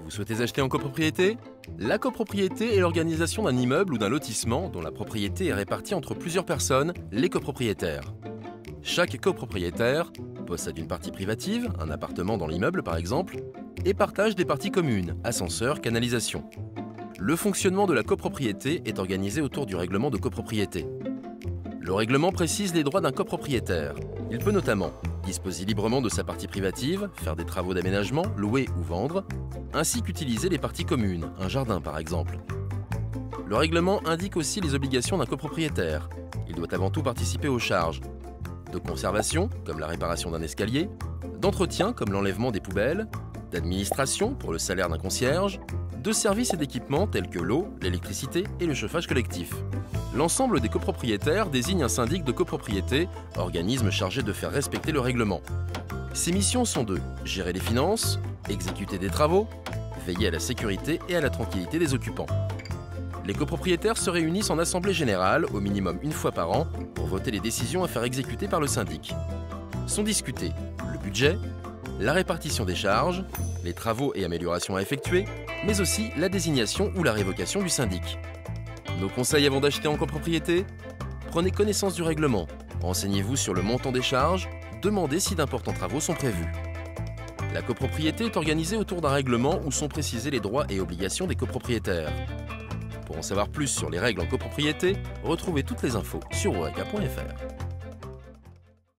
Vous souhaitez acheter en copropriété? La copropriété est l'organisation d'un immeuble ou d'un lotissement dont la propriété est répartie entre plusieurs personnes, les copropriétaires. Chaque copropriétaire possède une partie privative, un appartement dans l'immeuble par exemple, et partage des parties communes, ascenseur, canalisation. Le fonctionnement de la copropriété est organisé autour du règlement de copropriété. Le règlement précise les droits d'un copropriétaire. Il peut notamment disposer librement de sa partie privative, faire des travaux d'aménagement, louer ou vendre, ainsi qu'utiliser les parties communes, un jardin par exemple. Le règlement indique aussi les obligations d'un copropriétaire. Il doit avant tout participer aux charges de conservation, comme la réparation d'un escalier, d'entretien, comme l'enlèvement des poubelles, d'administration, pour le salaire d'un concierge, de services et d'équipements tels que l'eau, l'électricité et le chauffage collectif. L'ensemble des copropriétaires désigne un syndic de copropriété, organisme chargé de faire respecter le règlement. Ses missions sont de gérer les finances, exécuter des travaux, veiller à la sécurité et à la tranquillité des occupants. Les copropriétaires se réunissent en assemblée générale, au minimum une fois par an, pour voter les décisions à faire exécuter par le syndic. Sont discutés le budget, la répartition des charges, les travaux et améliorations à effectuer, mais aussi la désignation ou la révocation du syndic. Nos conseils avant d'acheter en copropriété? Prenez connaissance du règlement, renseignez-vous sur le montant des charges, demandez si d'importants travaux sont prévus. La copropriété est organisée autour d'un règlement où sont précisés les droits et obligations des copropriétaires. Pour en savoir plus sur les règles en copropriété, retrouvez toutes les infos sur oreka.fr.